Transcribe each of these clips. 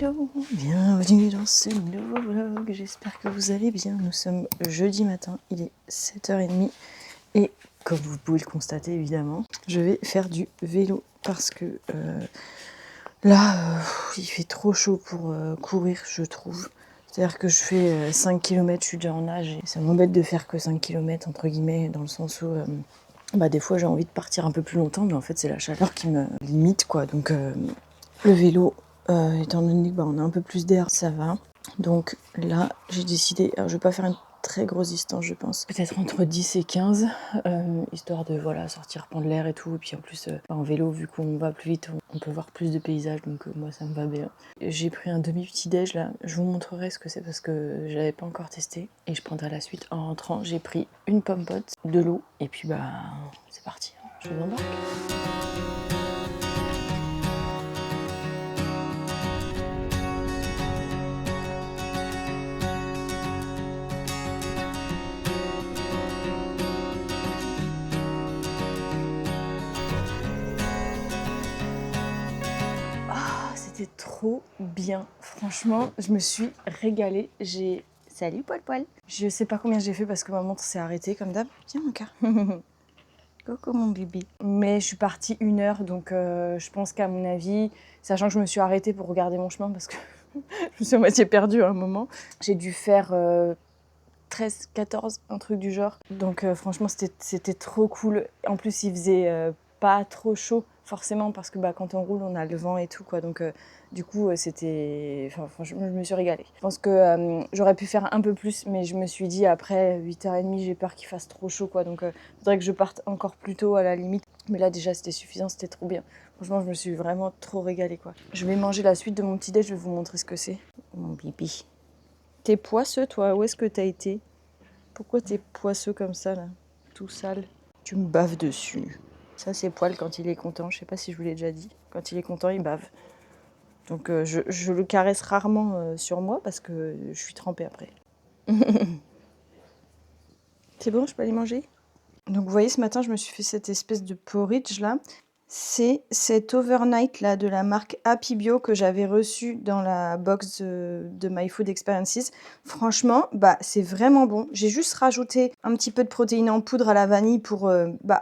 Hello, bienvenue dans ce nouveau vlog, j'espère que vous allez bien. Nous sommes jeudi matin, il est 7h30 et comme vous pouvez le constater évidemment, je vais faire du vélo parce que là, il fait trop chaud pour courir je trouve. C'est-à-dire que je fais 5 km, je suis déjà en nage et ça m'embête de faire que 5 km entre guillemets dans le sens où des fois j'ai envie de partir un peu plus longtemps mais en fait c'est la chaleur qui me limite quoi. Donc le vélo, étant donné qu'on a un peu plus d'air, ça va. Donc là, j'ai décidé, alors je vais pas faire une très grosse distance, je pense. Peut-être entre 10 et 15, histoire de sortir prendre l'air et tout. Et puis en plus, en vélo, vu qu'on va plus vite, on peut voir plus de paysages, donc moi ça me va bien. J'ai pris un demi-petit-déj là, je vous montrerai ce que c'est parce que je l'avais pas encore testé. Et je prendrai la suite en rentrant. J'ai pris une pomme-pote, de l'eau, et puis c'est parti, je vous embarque. C'était trop bien. Franchement, je me suis régalée. Salut Poil Poil. Je sais pas combien j'ai fait parce que ma montre s'est arrêtée comme d'hab. Tiens mon cœur. Coucou mon bibi. Mais je suis partie 1 heure, donc je pense qu'à mon avis, sachant que je me suis arrêtée pour regarder mon chemin parce que je me suis à moitié perdue à un moment, j'ai dû faire 13, 14, un truc du genre. Donc franchement, c'était trop cool. En plus, il faisait pas trop chaud forcément parce que quand on roule, on a le vent et tout quoi. Donc du coup, c'était... Enfin, franchement, je me suis régalée. Je pense que j'aurais pu faire un peu plus, mais je me suis dit après 8h30, j'ai peur qu'il fasse trop chaud quoi. Donc faudrait que je parte encore plus tôt à la limite. Mais là déjà, c'était suffisant, c'était trop bien. Franchement, je me suis vraiment trop régalée quoi. Je vais manger la suite de mon petit déj, je vais vous montrer ce que c'est. Mon bibi. T'es poisseux toi, où est-ce que t'as été? Pourquoi t'es poisseux comme ça là? Tout sale. Tu me baves dessus. Ça c'est Poil quand il est content, je sais pas si je vous l'ai déjà dit. Quand il est content, il bave. Donc je le caresse rarement sur moi parce que je suis trempée après. C'est bon, je peux aller manger? Donc vous voyez, ce matin, je me suis fait cette espèce de porridge là. C'est cet overnight là de la marque Happy Bio que j'avais reçu dans la box de My Food Experiences. Franchement, c'est vraiment bon. J'ai juste rajouté un petit peu de protéines en poudre à la vanille pour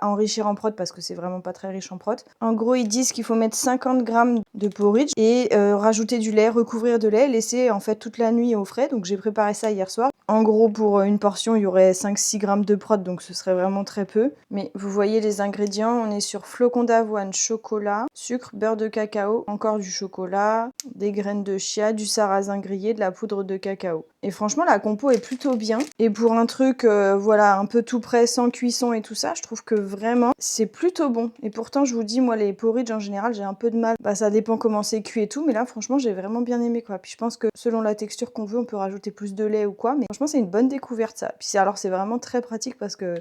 enrichir en prot parce que c'est vraiment pas très riche en prot. En gros, ils disent qu'il faut mettre 50 grammes de porridge et rajouter du lait, recouvrir de lait, laisser en fait toute la nuit au frais. Donc j'ai préparé ça hier soir. En gros, pour une portion, il y aurait 5-6 grammes de prot, donc ce serait vraiment très peu. Mais vous voyez les ingrédients, on est sur flocons d'avoine, chocolat, sucre, beurre de cacao, encore du chocolat, des graines de chia, du sarrasin grillé, de la poudre de cacao. Et franchement, la compo est plutôt bien. Et pour un truc, un peu tout prêt, sans cuisson et tout ça, je trouve que vraiment, c'est plutôt bon. Et pourtant, je vous dis, moi, les porridge, en général, j'ai un peu de mal. Ça dépend comment c'est cuit et tout, mais là, franchement, j'ai vraiment bien aimé, quoi. Puis je pense que selon la texture qu'on veut, on peut rajouter plus de lait ou quoi, mais franchement, c'est une bonne découverte, ça. Puis c'est vraiment très pratique parce que,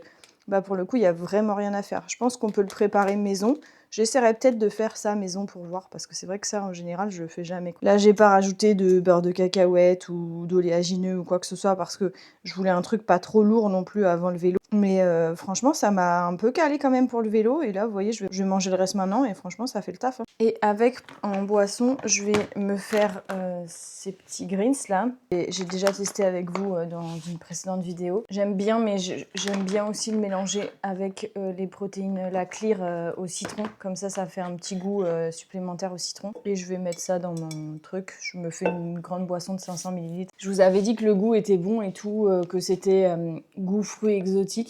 pour le coup, il y a vraiment rien à faire. Je pense qu'on peut le préparer maison. J'essaierai peut-être de faire ça maison pour voir, parce que c'est vrai que ça, en général, je le fais jamais. Là, j'ai pas rajouté de beurre de cacahuète ou d'oléagineux ou quoi que ce soit, parce que je voulais un truc pas trop lourd non plus avant le vélo. Mais franchement, ça m'a un peu calé quand même pour le vélo. Et là, vous voyez, je vais manger le reste maintenant, et franchement, ça fait le taf. Hein. Et avec, en boisson, je vais me faire ces petits greens là. Et j'ai déjà testé avec vous dans une précédente vidéo. J'aime bien, mais j'aime bien aussi le mélanger avec les protéines, la clear au citron. Comme ça fait un petit goût supplémentaire au citron. Et je vais mettre ça dans mon truc. Je me fais une grande boisson de 500 ml. Je vous avais dit que le goût était bon et tout, que c'était goût fruits exotiques.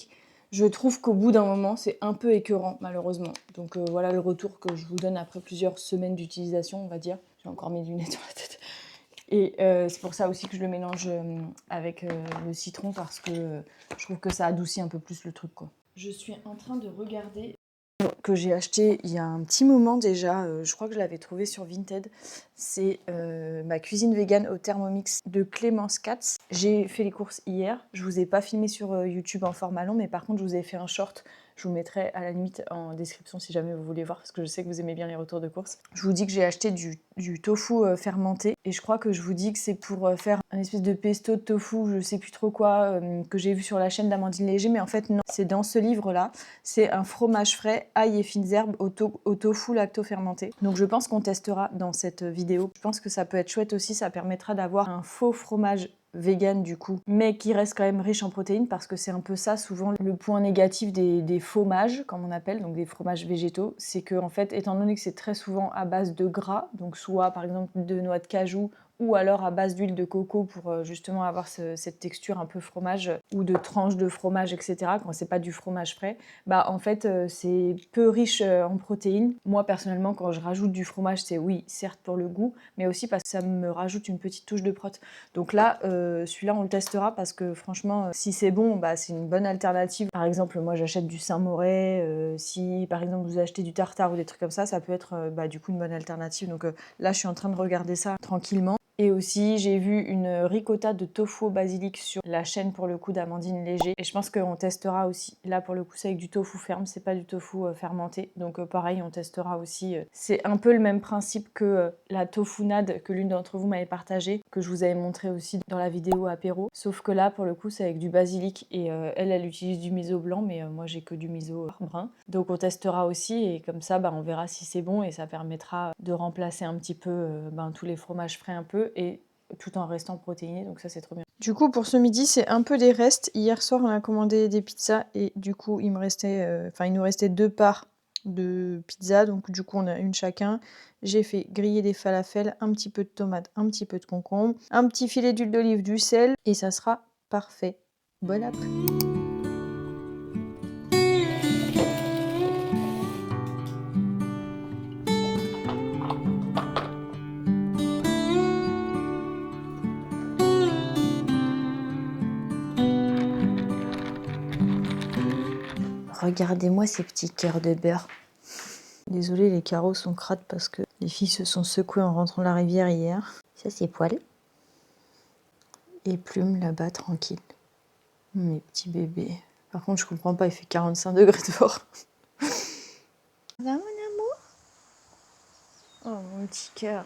Je trouve qu'au bout d'un moment, c'est un peu écœurant, malheureusement. Donc voilà le retour que je vous donne après plusieurs semaines d'utilisation, on va dire. J'ai encore mes lunettes sur la tête. Et c'est pour ça aussi que je le mélange avec le citron, parce que je trouve que ça adoucit un peu plus le truc, quoi. Je suis en train de regarder que j'ai acheté il y a un petit moment déjà, je crois que je l'avais trouvé sur Vinted. C'est ma cuisine vegan au Thermomix de Clémence Katz. J'ai fait les courses hier, je vous ai pas filmé sur YouTube en format long, mais par contre je vous ai fait un short Je vous mettrai à la limite en description si jamais vous voulez voir, parce que je sais que vous aimez bien les retours de course. Je vous dis que j'ai acheté du tofu fermenté, et je crois que je vous dis que c'est pour faire un espèce de pesto de tofu, je sais plus trop quoi, que j'ai vu sur la chaîne d'Amandine Léger, mais en fait non, c'est dans ce livre-là. C'est un fromage frais, ail et fines herbes au tofu lacto-fermenté. Donc je pense qu'on testera dans cette vidéo. Je pense que ça peut être chouette aussi, ça permettra d'avoir un faux fromage vegan du coup, mais qui reste quand même riche en protéines, parce que c'est un peu ça souvent le point négatif des fromages, comme on appelle, donc des fromages végétaux, c'est que en fait, étant donné que c'est très souvent à base de gras, donc soit par exemple de noix de cajou, ou alors à base d'huile de coco pour justement avoir cette texture un peu fromage, ou de tranches de fromage, etc. Quand c'est pas du fromage frais, bah en fait c'est peu riche en protéines. Moi personnellement, quand je rajoute du fromage, c'est oui, certes pour le goût, mais aussi parce que ça me rajoute une petite touche de prot. Donc là, celui-là on le testera, parce que franchement, si c'est bon, bah c'est une bonne alternative. Par exemple, moi j'achète du Saint-Moré, si par exemple vous achetez du tartare ou des trucs comme ça peut être bah, du coup une bonne alternative. Donc là je suis en train de regarder ça tranquillement. Et aussi, j'ai vu une ricotta de tofu au basilic sur la chaîne pour le coup d'Amandine Léger. Et je pense qu'on testera aussi. Là pour le coup, c'est avec du tofu ferme, c'est pas du tofu fermenté. Donc pareil, on testera aussi. C'est un peu le même principe que la tofunade que l'une d'entre vous m'avait partagée, que je vous avais montré aussi dans la vidéo apéro. Sauf que là, pour le coup, c'est avec du basilic. Et elle utilise du miso blanc, mais moi j'ai que du miso brun. Donc on testera aussi, et comme ça, bah, on verra si c'est bon, et ça permettra de remplacer un petit peu tous les fromages frais un peu, et tout en restant protéiné, donc ça c'est trop bien. Du coup pour ce midi c'est un peu des restes. Hier soir on a commandé des pizzas, et du coup il nous restait 2 parts de pizza, donc du coup on a une chacun. J'ai fait griller des falafels, un petit peu de tomates, un petit peu de concombre, un petit filet d'huile d'olive, du sel, et ça sera parfait. Bon après-midi. Regardez-moi ces petits cœurs de beurre. Désolée, les carreaux sont crades parce que les filles se sont secouées en rentrant de la rivière hier. Ça, c'est Poil. Et Plume, là-bas, tranquille. Mes petits bébés. Par contre, je comprends pas, il fait 45 degrés dehors. Ça va, mon amour? Oh, mon petit cœur.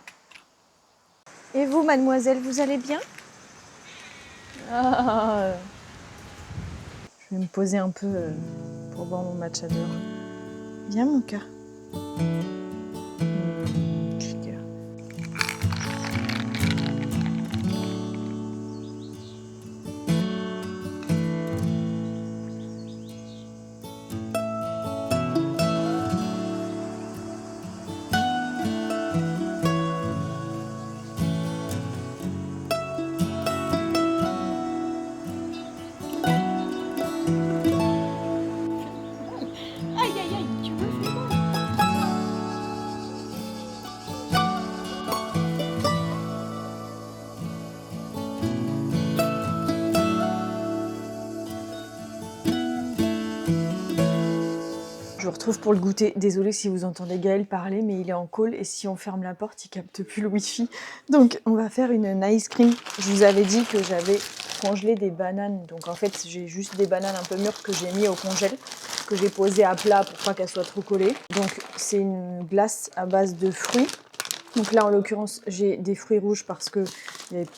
Et vous, mademoiselle, vous allez bien? Ah. Je vais me poser un peu pour boire mon matcha dehors. Viens, mon cœur. Petit cœur. Je vous retrouve pour le goûter. Désolée si vous entendez Gaël parler, mais il est en call, et si on ferme la porte, il capte plus le wifi. Donc on va faire une ice cream. Je vous avais dit que j'avais congelé des bananes. Donc en fait, j'ai juste des bananes un peu mûres que j'ai mis au congèle, que j'ai posé à plat pour pas qu'elles soient trop collées. Donc c'est une glace à base de fruits. Donc là, en l'occurrence, j'ai des fruits rouges parce qu'il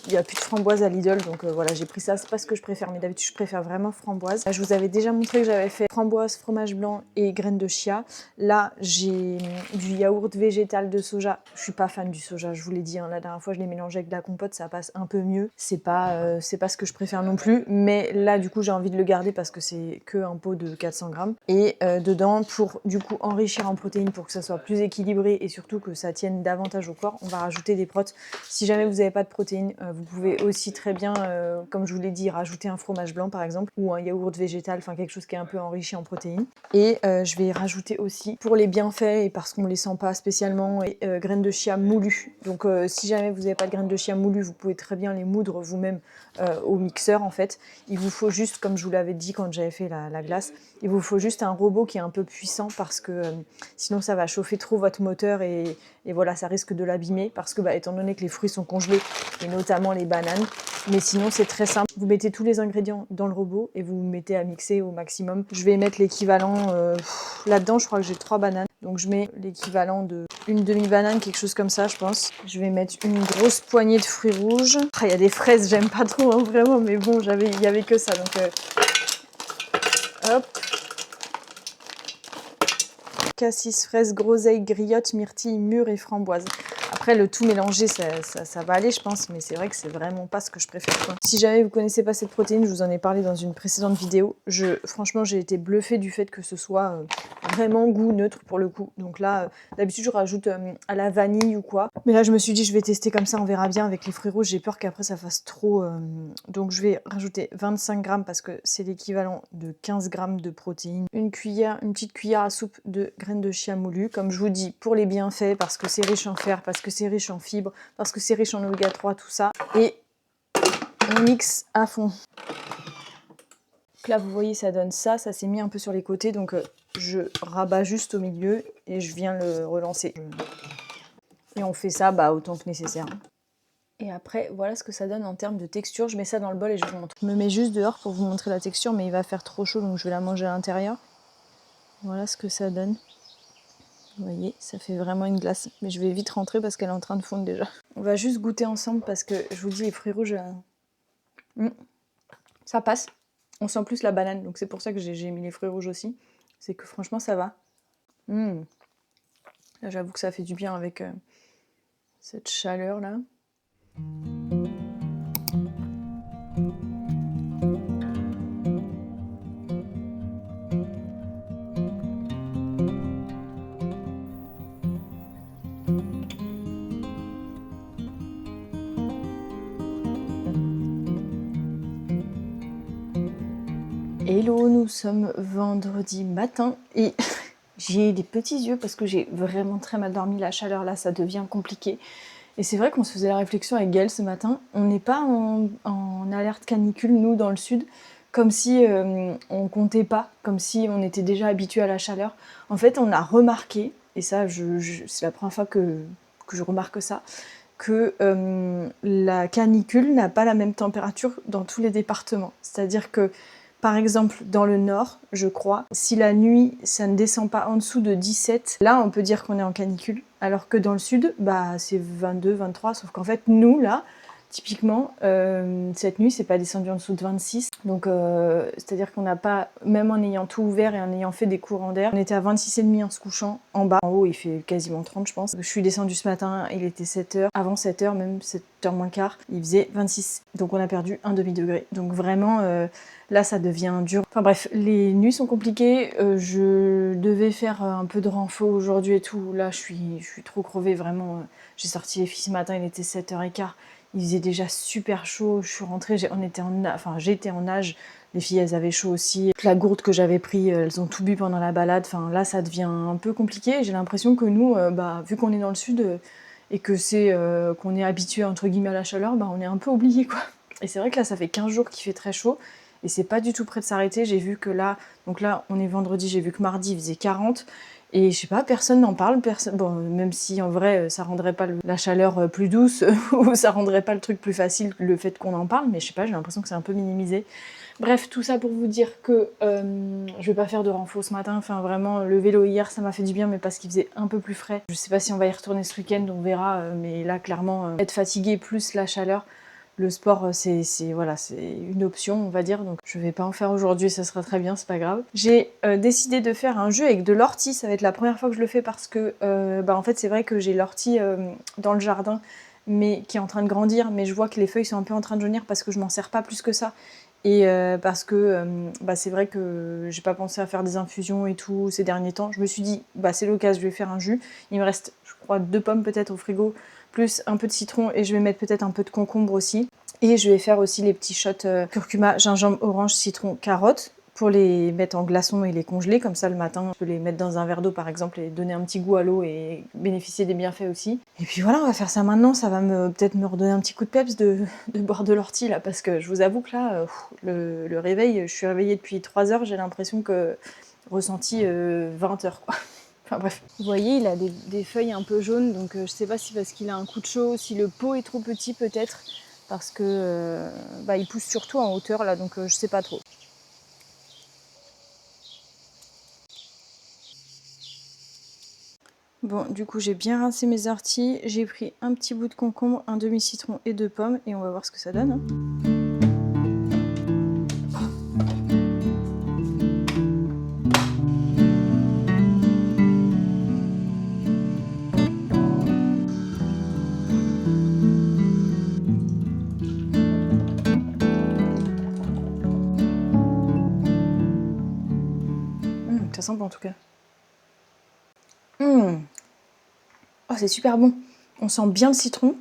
n'y a plus de framboise à Lidl. Donc voilà, j'ai pris ça. C'est pas ce que je préfère, mais d'habitude, je préfère vraiment framboise. Là, je vous avais déjà montré que j'avais fait framboise, fromage blanc et graines de chia. Là, j'ai du yaourt végétal de soja. Je suis pas fan du soja, je vous l'ai dit. La dernière fois, je l'ai mélangé avec de la compote, ça passe un peu mieux. C'est pas ce que je préfère non plus. Mais là, du coup, j'ai envie de le garder parce que c'est que un pot de 400 grammes. Et dedans, pour du coup enrichir en protéines, pour que ça soit plus équilibré et surtout que ça tienne davantage au corps, on va rajouter des protéines. Si jamais vous n'avez pas de protéines, vous pouvez aussi très bien, comme je vous l'ai dit, rajouter un fromage blanc par exemple, ou un yaourt végétal, enfin quelque chose qui est un peu enrichi en protéines. Et je vais rajouter aussi, pour les bienfaits et parce qu'on ne les sent pas spécialement, graines de chia moulues. Donc si jamais vous n'avez pas de graines de chia moulues, vous pouvez très bien les moudre vous-même au mixeur en fait. Il vous faut juste, comme je vous l'avais dit quand j'avais fait la glace, il vous faut juste un robot qui est un peu puissant parce que sinon ça va chauffer trop votre moteur, et voilà, ça risque de l'abîmer parce que étant donné que les fruits sont congelés, et notamment les bananes, Mais sinon, c'est très simple. Vous mettez tous les ingrédients dans le robot et vous mettez à mixer au maximum. Je vais mettre l'équivalent... là-dedans, je crois que j'ai 3 bananes. Donc je mets l'équivalent de une demi-banane, quelque chose comme ça, je pense. Je vais mettre une grosse poignée de fruits rouges. Après, il y a des fraises, j'aime pas trop, hein, vraiment. Mais bon, il y avait que ça. Donc, hop. Cassis, fraises, groseilles, griottes, myrtilles, mûres et framboises. Après, le tout mélangé, ça va aller, je pense, mais c'est vrai que c'est vraiment pas ce que je préfère, quoi. Si jamais vous connaissez pas cette protéine, je vous en ai parlé dans une précédente vidéo. Franchement, j'ai été bluffée du fait que ce soit vraiment goût neutre pour le coup. Donc là, d'habitude, je rajoute à la vanille ou quoi. Mais là, je me suis dit, je vais tester comme ça, on verra bien avec les fruits rouges. J'ai peur qu'après, ça fasse trop. Donc, je vais rajouter 25 grammes parce que c'est l'équivalent de 15 grammes de protéines. Une petite cuillère à soupe de graines de chia moulues. Comme je vous dis, pour les bienfaits, parce que c'est riche en fer, parce que c'est riche en fibres, parce que c'est riche en oméga 3, tout ça. Et on mixe à fond. Donc là, vous voyez, ça donne ça. Ça s'est mis un peu sur les côtés, donc je rabats juste au milieu et je viens le relancer. Et on fait ça autant que nécessaire. Et après, voilà ce que ça donne en termes de texture. Je mets ça dans le bol et je vous montre. Je me mets juste dehors pour vous montrer la texture, mais il va faire trop chaud, donc je vais la manger à l'intérieur. Voilà ce que ça donne. Vous voyez, ça fait vraiment une glace. Mais je vais vite rentrer parce qu'elle est en train de fondre déjà. On va juste goûter ensemble parce que, je vous dis, les fruits rouges, ça passe. On sent plus la banane, donc c'est pour ça que j'ai mis les fruits rouges aussi. C'est que franchement, ça va. Là, j'avoue que ça fait du bien avec cette chaleur-là. Hello, nous sommes vendredi matin et j'ai des petits yeux parce que j'ai vraiment très mal dormi. La chaleur là, ça devient compliqué. Et c'est vrai qu'on se faisait la réflexion avec Gaëlle ce matin. On n'est pas en alerte canicule, nous, dans le sud, comme si on comptait pas, comme si on était déjà habitué à la chaleur. En fait, on a remarqué, et ça, c'est la première fois que je remarque ça, que la canicule n'a pas la même température dans tous les départements. C'est-à-dire que, par exemple, dans le nord, je crois, si la nuit, ça ne descend pas en dessous de 17, là, on peut dire qu'on est en canicule. Alors que dans le sud, c'est 22, 23, sauf qu'en fait, nous, là, typiquement, cette nuit, c'est pas descendu en dessous de 26. Donc, c'est-à-dire qu'on n'a pas, même en ayant tout ouvert et en ayant fait des courants d'air, on était à 26,5 en se couchant. En bas, en haut, il fait quasiment 30, je pense. Je suis descendue ce matin, il était 7h. Avant 7h, même 7h moins quart, il faisait 26. Donc, on a perdu un demi-degré. Donc, vraiment, là, ça devient dur. Enfin bref, les nuits sont compliquées. Je devais faire un peu de renfo aujourd'hui et tout. Là, je suis trop crevée, vraiment. J'ai sorti les filles ce matin, il était 7h15. Il faisait déjà super chaud, je suis rentrée, j'étais en nage, les filles elles avaient chaud aussi. La gourde que j'avais pris, elles ont tout bu pendant la balade, enfin là ça devient un peu compliqué. J'ai l'impression que nous, vu qu'on est dans le sud et que c'est qu'on est habitué entre guillemets à la chaleur, on est un peu oublié quoi. Et c'est vrai que là ça fait 15 jours qu'il fait très chaud et c'est pas du tout près de s'arrêter. J'ai vu que là, donc là on est vendredi, j'ai vu que mardi il faisait 40. Et je sais pas, personne n'en parle, bon, même si en vrai ça rendrait pas la chaleur plus douce ou ça rendrait pas le truc plus facile le fait qu'on en parle, mais je sais pas, j'ai l'impression que c'est un peu minimisé. Bref, tout ça pour vous dire que je vais pas faire de renfort ce matin, enfin vraiment le vélo hier ça m'a fait du bien mais parce qu'il faisait un peu plus frais. Je sais pas si on va y retourner ce week-end, on verra, mais là clairement être fatigué plus la chaleur, le sport, c'est une option, on va dire, donc je vais pas en faire aujourd'hui, ça sera très bien, c'est pas grave. J'ai décidé de faire un jus avec de l'ortie, ça va être la première fois que je le fais parce que, en fait, c'est vrai que j'ai l'ortie dans le jardin, mais qui est en train de grandir, mais je vois que les feuilles sont un peu en train de jaunir parce que je m'en sers pas plus que ça. Et parce que c'est vrai que j'ai pas pensé à faire des infusions et tout ces derniers temps. Je me suis dit, c'est l'occasion, je vais faire un jus. Il me reste, je crois, 2 pommes peut-être au frigo, plus un peu de citron et je vais mettre peut-être un peu de concombre aussi. Et je vais faire aussi les petits shots curcuma, gingembre, orange, citron, carotte pour les mettre en glaçon et les congeler. Comme ça, le matin, je peux les mettre dans un verre d'eau par exemple et donner un petit goût à l'eau et bénéficier des bienfaits aussi. Et puis voilà, on va faire ça maintenant. Ça va peut-être me redonner un petit coup de peps de boire de l'ortie là parce que je vous avoue que là, le réveil, je suis réveillée depuis 3 heures. J'ai l'impression que ressenti 20 heures quoi. Enfin bref. Vous voyez, il a des feuilles un peu jaunes, donc je sais pas si parce qu'il a un coup de chaud, si le pot est trop petit peut-être. parce que il pousse surtout en hauteur là, donc je sais pas trop. Bon, du coup j'ai bien rincé mes orties, j'ai pris un petit bout de concombre, un demi-citron et 2 pommes et on va voir ce que ça donne. Ça sent bon en tout cas. Oh, c'est super bon. On sent bien le citron.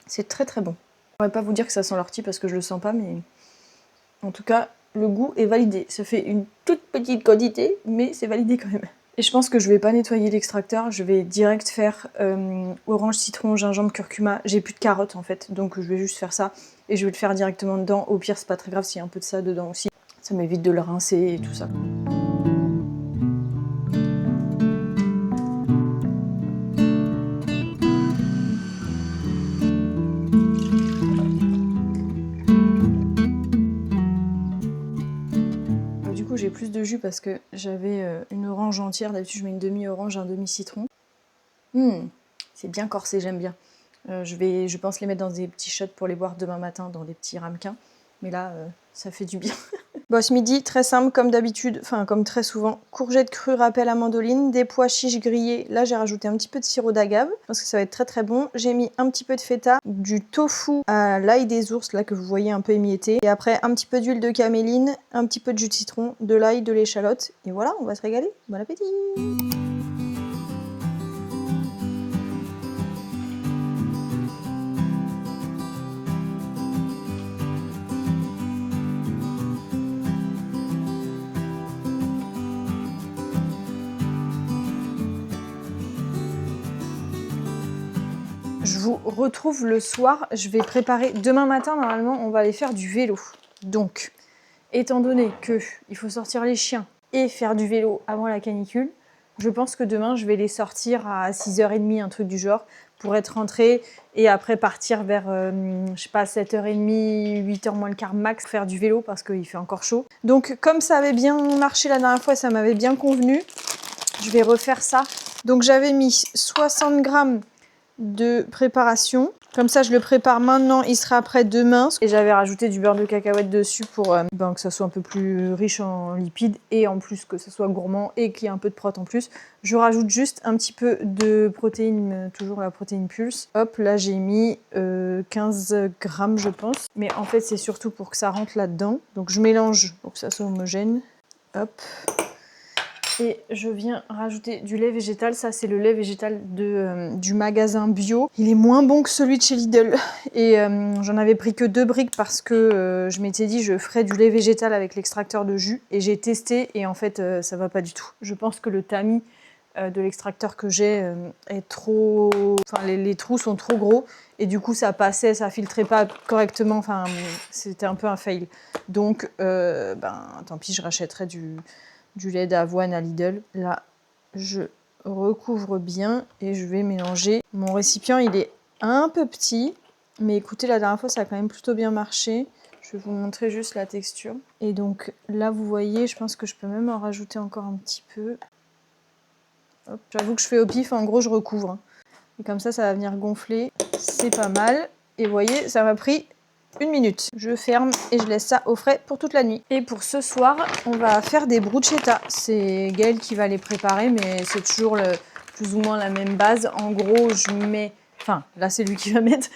C'est très très bon. Je pourrais pas vous dire que ça sent l'ortie parce que je le sens pas, mais en tout cas, le goût est validé. Ça fait une toute petite quantité, mais c'est validé quand même. Et je pense que je vais pas nettoyer l'extracteur, je vais direct faire orange, citron, gingembre, curcuma. J'ai plus de carottes en fait, donc je vais juste faire ça. Et je vais le faire directement dedans. Au pire, c'est pas très grave s'il y a un peu de ça dedans aussi. Ça m'évite de le rincer et tout ça. Du coup, j'ai plus de jus parce que j'avais une orange entière. D'habitude, je mets une demi-orange, un demi-citron. C'est bien corsé, j'aime bien. Je pense les mettre dans des petits shots pour les boire demain matin dans des petits ramequins. Mais là, ça fait du bien. Bon, ce midi, très simple comme d'habitude, enfin comme très souvent. Courgettes crues râpées à mandoline, des pois chiches grillés. Là, j'ai rajouté un petit peu de sirop d'agave parce que ça va être très très bon. J'ai mis un petit peu de feta, du tofu à l'ail des ours, là que vous voyez un peu émietté. Et après, un petit peu d'huile de caméline, un petit peu de jus de citron, de l'ail, de l'échalote. Et voilà, on va se régaler. Bon appétit! Je vous retrouve le soir, je vais préparer. Demain matin, normalement, on va aller faire du vélo. Donc, étant donné qu'il faut sortir les chiens et faire du vélo avant la canicule, je pense que demain, je vais les sortir à 6h30, un truc du genre, pour être rentrée et après partir vers, je sais pas, 7h30, 8h moins le quart max, faire du vélo parce qu'il fait encore chaud. Donc, comme ça avait bien marché la dernière fois, ça m'avait bien convenu, je vais refaire ça. Donc, j'avais mis 60 grammes de préparation. Comme ça, je le prépare maintenant, il sera prêt demain. Et j'avais rajouté du beurre de cacahuète dessus pour que ça soit un peu plus riche en lipides et en plus que ça soit gourmand et qu'il y ait un peu de prot en plus. Je rajoute juste un petit peu de protéines, toujours la protéine pulse. Hop, là j'ai mis 15 grammes je pense. Mais en fait, c'est surtout pour que ça rentre là-dedans. Donc je mélange pour que ça soit homogène. Hop. Et je viens rajouter du lait végétal. Ça, c'est le lait végétal du magasin bio. Il est moins bon que celui de chez Lidl. Et j'en avais pris que 2 briques parce que je m'étais dit je ferais du lait végétal avec l'extracteur de jus. Et j'ai testé et en fait, ça va pas du tout. Je pense que le tamis de l'extracteur que j'ai est trop... Enfin, les trous sont trop gros. Et du coup, ça passait, ça filtrait pas correctement. Enfin, c'était un peu un fail. Donc, tant pis, je rachèterai du lait d'avoine à Lidl. Là, je recouvre bien et je vais mélanger. Mon récipient, il est un peu petit, mais écoutez, la dernière fois, ça a quand même plutôt bien marché. Je vais vous montrer juste la texture. Et donc là, vous voyez, je pense que je peux même en rajouter encore un petit peu. J'avoue que je fais au pif, en gros, je recouvre. Et comme ça va venir gonfler. C'est pas mal. Et vous voyez, ça m'a pris 1 minute. Je ferme et je laisse ça au frais pour toute la nuit. Et pour ce soir, on va faire des bruschetta. C'est Gaëlle qui va les préparer, mais c'est toujours plus ou moins la même base. En gros, je mets... Enfin, là, c'est lui qui va mettre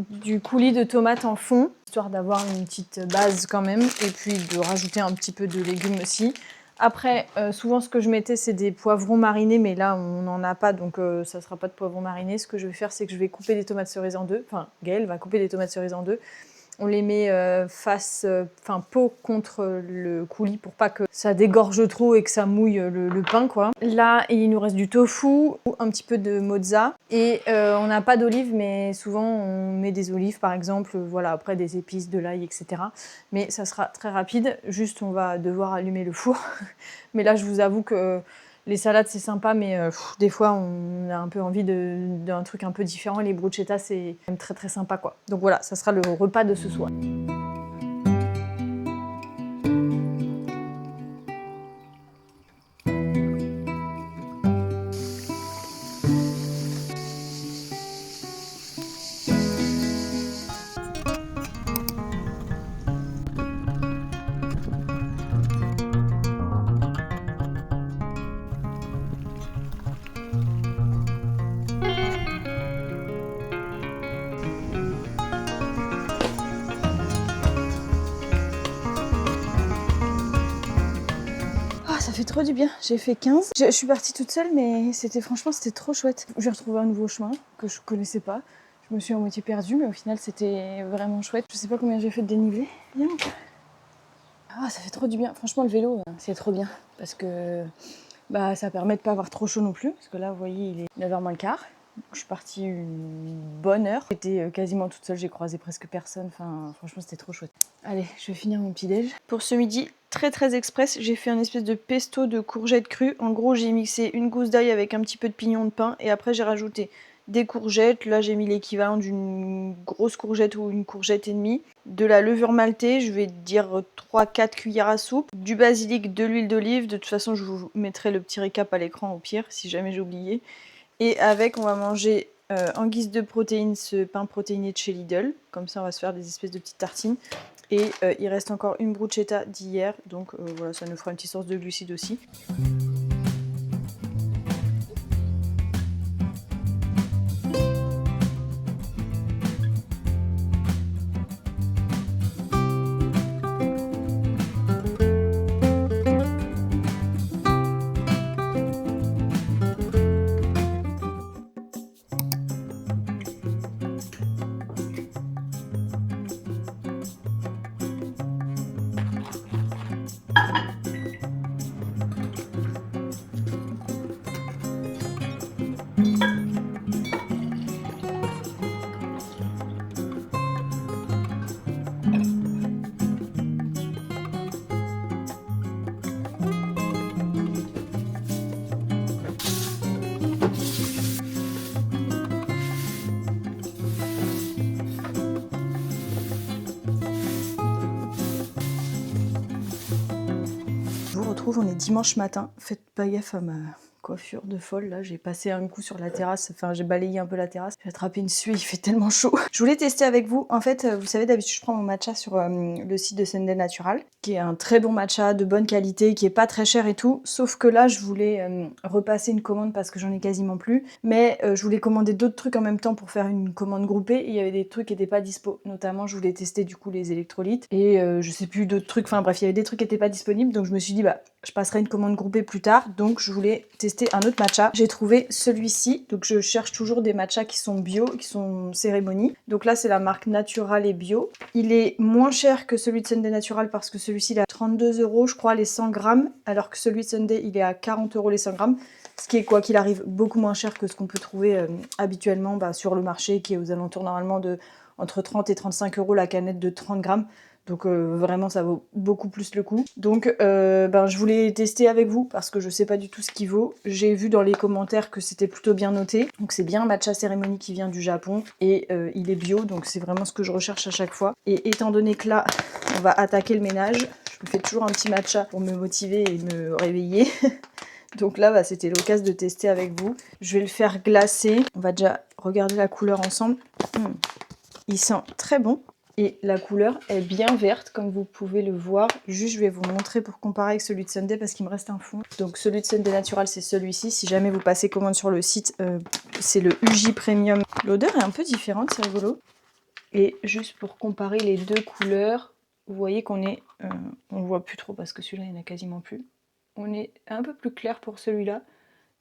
du coulis de tomates en fond, histoire d'avoir une petite base quand même, et puis de rajouter un petit peu de légumes aussi. Après, souvent ce que je mettais, c'est des poivrons marinés, mais là, on n'en a pas, donc ça ne sera pas de poivrons marinés. Ce que je vais faire, c'est que je vais couper des tomates cerises en deux. Enfin, Gaëlle va couper des tomates cerises en deux. On les met peau contre le coulis pour pas que ça dégorge trop et que ça mouille le pain, quoi. Là, il nous reste du tofu, un petit peu de mozza. Et on n'a pas d'olives, mais souvent on met des olives, par exemple, voilà, après des épices, de l'ail, etc. Mais ça sera très rapide. Juste, on va devoir allumer le four. Mais là, je vous avoue que Les salades, c'est sympa, mais des fois, on a un peu envie d'un truc un peu différent. Les bruschettas, c'est quand même très très sympa, quoi. Donc voilà, ça sera le repas de ce soir. Ça fait trop du bien, j'ai fait 15. Je suis partie toute seule, mais franchement, c'était trop chouette. J'ai retrouvé un nouveau chemin que je connaissais pas. Je me suis à moitié perdue, mais au final, c'était vraiment chouette. Je sais pas combien j'ai fait de dénivelé. Bien. Ça fait trop du bien. Franchement, le vélo, c'est trop bien. Parce que ça permet de pas avoir trop chaud non plus. Parce que là, vous voyez, il est 9h moins le quart. Je suis partie une bonne heure. J'étais quasiment toute seule, j'ai croisé presque personne. Enfin, franchement, c'était trop chouette. Allez, je vais finir mon petit déj. Pour ce midi, très très express, j'ai fait un espèce de pesto de courgettes crues. En gros, j'ai mixé une gousse d'ail avec un petit peu de pignon de pain et après j'ai rajouté des courgettes. Là, j'ai mis l'équivalent d'une grosse courgette ou une courgette et demie. De la levure maltée, je vais dire 3-4 cuillères à soupe. Du basilic, de l'huile d'olive. De toute façon, je vous mettrai le petit récap à l'écran au pire, si jamais j'ai oublié. Et avec, on va manger en guise de protéines ce pain protéiné de chez Lidl. Comme ça, on va se faire des espèces de petites tartines. Et il reste encore une bruschetta d'hier. Donc voilà, ça nous fera une petite source de glucides aussi. Je vous retrouve, on est dimanche matin. Faites pas gaffe à ma coiffure de folle là, j'ai passé un coup sur la terrasse, enfin j'ai balayé un peu la terrasse, j'ai attrapé une suie, il fait tellement chaud. Je voulais tester avec vous, en fait vous savez d'habitude je prends mon matcha sur le site de Sunday Natural, qui est un très bon matcha de bonne qualité, qui est pas très cher et tout, sauf que là je voulais repasser une commande parce que j'en ai quasiment plus, mais je voulais commander d'autres trucs en même temps pour faire une commande groupée et il y avait des trucs qui étaient pas dispo, notamment je voulais tester du coup les électrolytes et je sais plus d'autres trucs, enfin bref il y avait des trucs qui étaient pas disponibles donc je me suis dit je passerai une commande groupée plus tard, donc je voulais tester un autre matcha. J'ai trouvé celui-ci, donc je cherche toujours des matchas qui sont bio, qui sont cérémonie. Donc là c'est la marque Natural et Bio. Il est moins cher que celui de Sunday Natural parce que celui-ci il est à 32 € je crois les 100 grammes, alors que celui de Sunday il est à 40 € les 100 grammes. Ce qui est quoi qu'il arrive beaucoup moins cher que ce qu'on peut trouver habituellement sur le marché, qui est aux alentours normalement de entre 30 et 35 € la canette de 30 grammes. Donc vraiment ça vaut beaucoup plus le coup. Donc je voulais tester avec vous parce que je sais pas du tout ce qu'il vaut. J'ai vu dans les commentaires que c'était plutôt bien noté. Donc c'est bien un matcha cérémonie qui vient du Japon et il est bio, donc c'est vraiment ce que je recherche à chaque fois. Et étant donné que là on va attaquer le ménage, je me fais toujours un petit matcha pour me motiver et me réveiller. Donc là c'était l'occasion de tester avec vous. Je vais le faire glacer. On va déjà regarder la couleur ensemble. Il sent très bon. Et la couleur est bien verte, comme vous pouvez le voir. Juste, je vais vous montrer pour comparer avec celui de Sunday parce qu'il me reste un fond. Donc celui de Sunday Natural, c'est celui-ci. Si jamais vous passez commande sur le site, c'est le UJ Premium. L'odeur est un peu différente, c'est rigolo. Et juste pour comparer les deux couleurs, vous voyez qu'on est... on voit plus trop parce que celui-là, il n'y en a quasiment plus. On est un peu plus clair pour celui-là.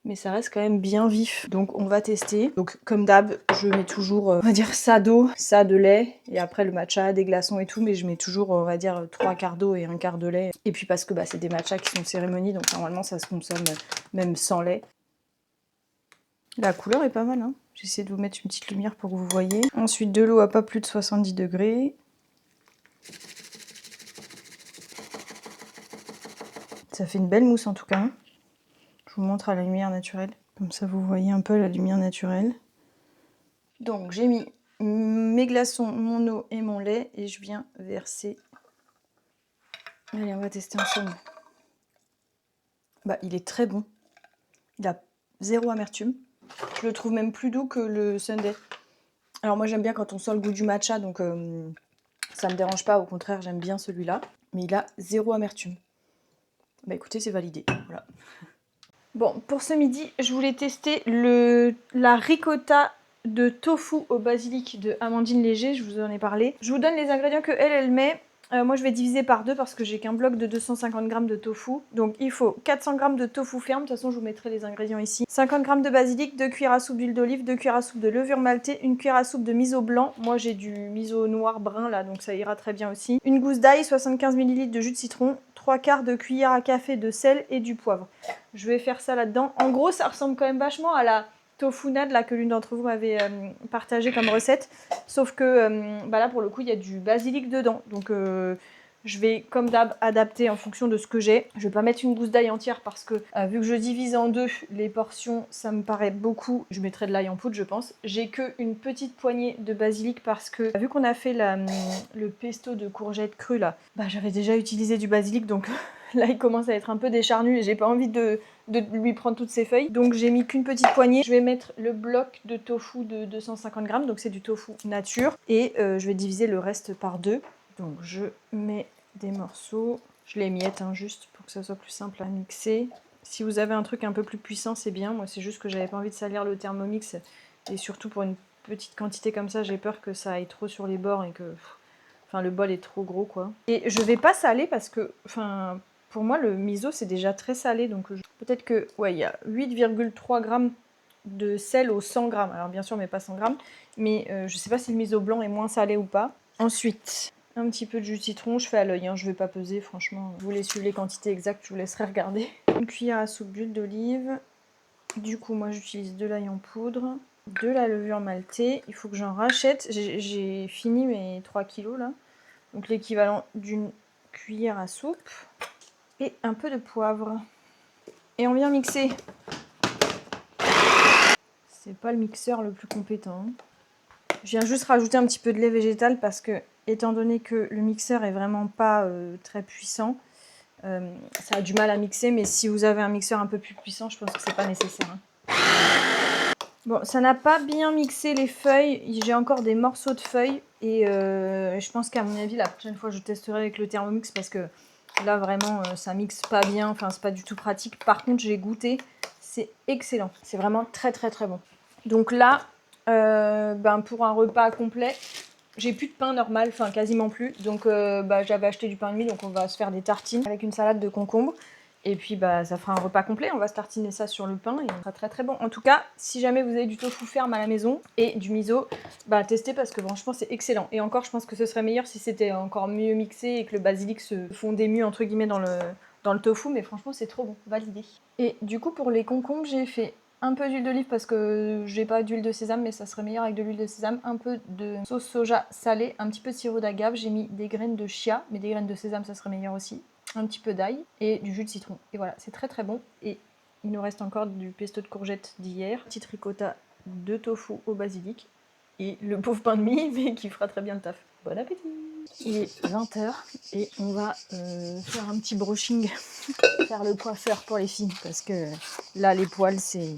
Mais ça reste quand même bien vif. Donc on va tester. Donc comme d'hab, je mets toujours, on va dire, ça d'eau, ça de lait. Et après le matcha, des glaçons et tout. Mais je mets toujours, on va dire, 3 quarts d'eau et 1 quart de lait. Et puis parce que c'est des matchas qui sont cérémonie. Donc normalement ça se consomme même sans lait. La couleur est pas mal, hein. J'essaie de vous mettre une petite lumière pour que vous voyez. Ensuite de l'eau à pas plus de 70 degrés. Ça fait une belle mousse en tout cas. Je vous montre à la lumière naturelle. Comme ça, vous voyez un peu la lumière naturelle. Donc, j'ai mis mes glaçons, mon eau et mon lait et je viens verser. Allez, on va tester ensemble. Bah, il est très bon. Il a 0 amertume. Je le trouve même plus doux que le Sunday. Alors moi j'aime bien quand on sent le goût du matcha, donc ça me dérange pas, au contraire j'aime bien celui-là. Mais il a 0 amertume. Bah écoutez, c'est validé, voilà. Bon, pour ce midi, je voulais tester la ricotta de tofu au basilic de Amandine Léger, je vous en ai parlé. Je vous donne les ingrédients que elle met. Moi je vais diviser par 2 parce que j'ai qu'un bloc de 250 g de tofu. Donc il faut 400 g de tofu ferme, de toute façon je vous mettrai les ingrédients ici. 50 g de basilic, 2 cuillères à soupe d'huile d'olive, 2 cuillères à soupe de levure maltée, 1 cuillère à soupe de miso blanc. Moi j'ai du miso noir brun là, donc ça ira très bien aussi. Une gousse d'ail, 75 ml de jus de citron, 3/4 de cuillère à café de sel et du poivre. Je vais faire ça là-dedans. En gros ça ressemble quand même vachement à la tofu-nade là que l'une d'entre vous m'avait partagé comme recette, sauf que bah là pour le coup il y a du basilic dedans, donc je vais comme d'hab adapter en fonction de ce que j'ai. Je vais pas mettre une gousse d'ail entière parce que vu que je divise en 2 les portions, ça me paraît beaucoup. Je mettrai de l'ail en poudre je pense. J'ai que une petite poignée de basilic parce que vu qu'on a fait le pesto de courgettes crues là, bah j'avais déjà utilisé du basilic, donc là il commence à être un peu décharnu et j'ai pas envie de lui prendre toutes ses feuilles. Donc j'ai mis qu'une petite poignée. Je vais mettre le bloc de tofu de 250 g, donc c'est du tofu nature. Et je vais diviser le reste par 2. Donc je mets des morceaux. Je les miette juste pour que ça soit plus simple à mixer. Si vous avez un truc un peu plus puissant, c'est bien. Moi c'est juste que j'avais pas envie de salir le Thermomix. Et surtout pour une petite quantité comme ça, j'ai peur que ça aille trop sur les bords et que... Enfin le bol est trop gros quoi. Et je vais pas saler parce que... Enfin... Pour moi, le miso, c'est déjà très salé, donc peut-être que... Ouais, il y a 8,3 g de sel au 100 g. Alors bien sûr, mais pas 100 g. Mais je sais pas si le miso blanc est moins salé ou pas. Ensuite, un petit peu de jus de citron. Je fais à l'œil, je vais pas peser, franchement. Vous voulez suivre les quantités exactes, je vous laisserai regarder. Une cuillère à soupe d'huile d'olive. Du coup, moi, j'utilise de l'ail en poudre. De la levure maltée. Il faut que j'en rachète. J'ai fini mes 3 kilos, là. Donc l'équivalent d'une cuillère à soupe. Et un peu de poivre. Et on vient mixer. C'est pas le mixeur le plus compétent. Je viens juste rajouter un petit peu de lait végétal parce que, étant donné que le mixeur est vraiment pas très puissant, ça a du mal à mixer, mais si vous avez un mixeur un peu plus puissant, je pense que c'est pas nécessaire. Bon, ça n'a pas bien mixé les feuilles. J'ai encore des morceaux de feuilles et je pense qu'à mon avis, la prochaine fois, je testerai avec le Thermomix parce que là, vraiment, ça mixe pas bien. Enfin, c'est pas du tout pratique. Par contre, j'ai goûté. C'est excellent. C'est vraiment très, très, très bon. Donc là, pour un repas complet, j'ai plus de pain normal. Enfin, quasiment plus. Donc, j'avais acheté du pain de mie. Donc, on va se faire des tartines avec une salade de concombre. Et puis, ça fera un repas complet. On va se tartiner ça sur le pain et on sera très, très bon. En tout cas, si jamais vous avez du tofu ferme à la maison et du miso, testez parce que franchement, c'est excellent. Et encore, je pense que ce serait meilleur si c'était encore mieux mixé et que le basilic se fondait mieux, entre guillemets, dans le tofu. Mais franchement, c'est trop bon. Validé. Et du coup, pour les concombres, j'ai fait un peu d'huile d'olive parce que j'ai pas d'huile de sésame, mais ça serait meilleur avec de l'huile de sésame. Un peu de sauce soja salée, un petit peu de sirop d'agave. J'ai mis des graines de chia, mais des graines de sésame, ça serait meilleur aussi. Un petit peu d'ail et du jus de citron. Et voilà, c'est très très bon. Et il nous reste encore du pesto de courgettes d'hier. Petite ricotta de tofu au basilic. Et le pauvre pain de mie, mais qui fera très bien le taf. Bon appétit! Il est 20h et on va faire un petit brushing, faire le coiffeur pour les filles. Parce que là, les poils, c'est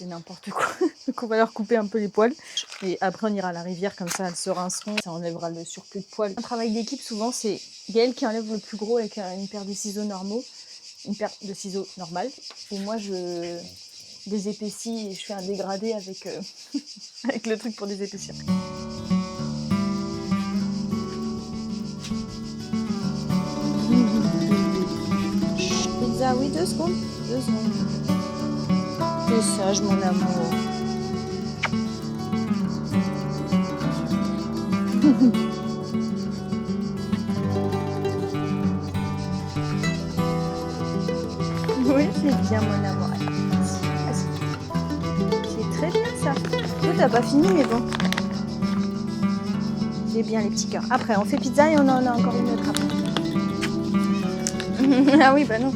n'importe quoi. Donc on va leur couper un peu les poils. Et après on ira à la rivière, comme ça elles se rinceront. Ça enlèvera le surplus de poils. Un travail d'équipe souvent c'est Gaëlle qui enlève le plus gros avec une paire de ciseaux normaux. Une paire de ciseaux normales. Et moi je les épaissis et je fais un dégradé avec, avec le truc pour les épaissir. Pizza, oui, 2 secondes. 2 secondes. T'es sage, mon amour. Oui, c'est bien, mon amour. C'est très bien, ça. Toi, t'as pas fini, mais bon. J'ai bien les petits cœurs. Après, on fait pizza et on en a encore une autre après. Ah oui, bah non.